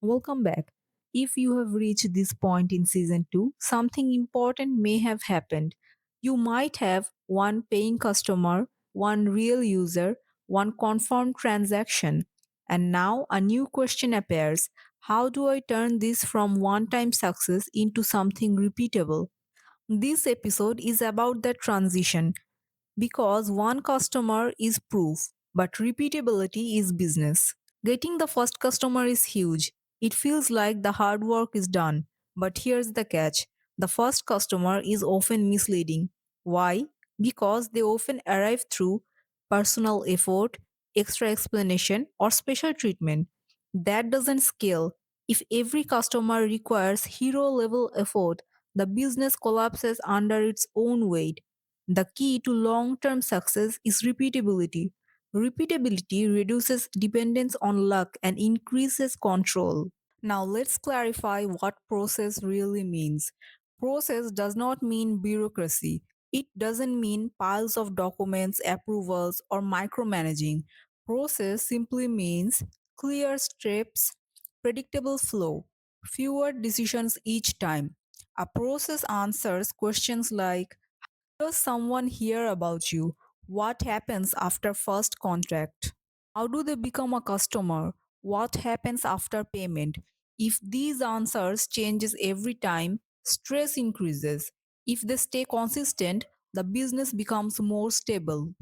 Welcome back. If you have reached this point in season 2, something important may have happened. You might have one paying customer, one real user, one confirmed transaction. And now a new question appears. How do I turn this from one time success into something repeatable? This episode is about that transition because one customer is proof, but repeatability is business. Getting the first customer is huge. It feels like the hard work is done. But here's the catch: the first customer is often misleading. Why? Because they often arrive through personal effort, extra explanation, or special treatment. That doesn't scale. If every customer requires hero level effort, the business collapses under its own weight. The key to long term success is repeatability. Repeatability reduces dependence on luck and increases control. Now, let's clarify what process really means. Process does not mean bureaucracy, it doesn't mean piles of documents, approvals, or micromanaging. Process simply means clear steps, predictable flow, fewer decisions each time. A process answers questions like: does someone hear about you? What happens after first contact? How do they become a customer? What happens after payment? If these answers changes every time, stress increases. If they stay consistent, the business becomes more stable.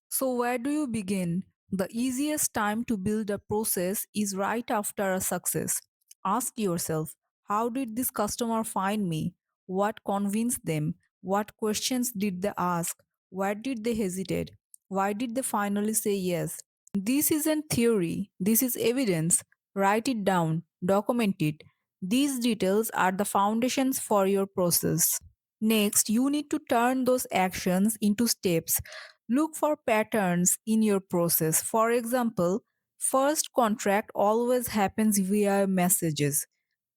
So, where do you begin? The easiest time to build a process is right after a success. Ask yourself: how did this customer find me? What convinced them? What questions did they ask? Why did they hesitate? Why did they finally say yes? This isn't theory, this is evidence. Write it down, document it. These details are the foundations for your process. Next, you need to turn those actions into steps. Look for patterns in your process. For example, first contract always happens via messages.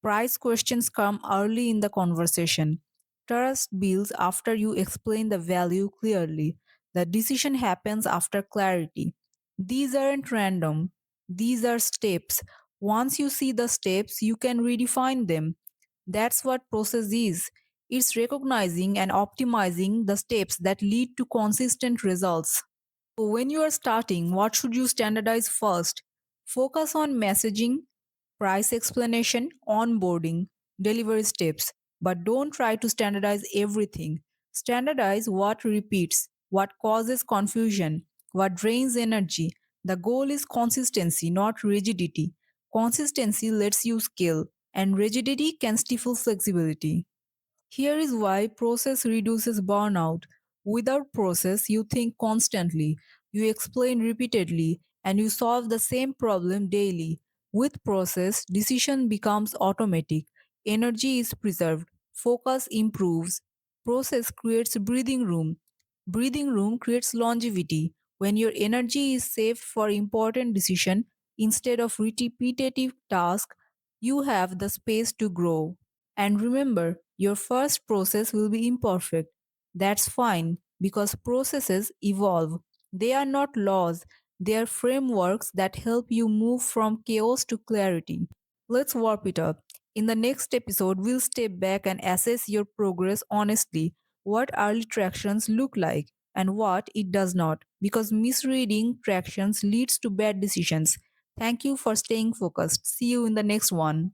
Price questions come early in the conversation. Trust builds after you explain the value clearly. The decision happens after clarity. These aren't random, these are steps. Once you see the steps, you can redefine them. That's what process is. It's recognizing and optimizing the steps that lead to consistent results. So when you are starting, what should you standardize first? Focus on messaging, price explanation, onboarding, delivery steps, but don't try to standardize everything. Standardize what repeats, what causes confusion, what drains energy. The goal is consistency, not rigidity. Consistency lets you scale, and rigidity can stifle flexibility. Here is why process reduces burnout. Without process, you think constantly, you explain repeatedly, and you solve the same problem daily. With process, decision becomes automatic, energy is preserved, focus improves. Process creates breathing room. Breathing room creates longevity. When your energy is saved for important decision instead of repetitive task, you have the space to grow. And remember, your first process will be imperfect. That's fine because processes evolve. They are not laws, they are frameworks that help you move from chaos to clarity. Let's warp it up. In the next episode, we'll step back and assess your progress honestly, what early tractions look like and what it does not, because misreading tractions leads to bad decisions. Thank you for staying focused. See you in the next one.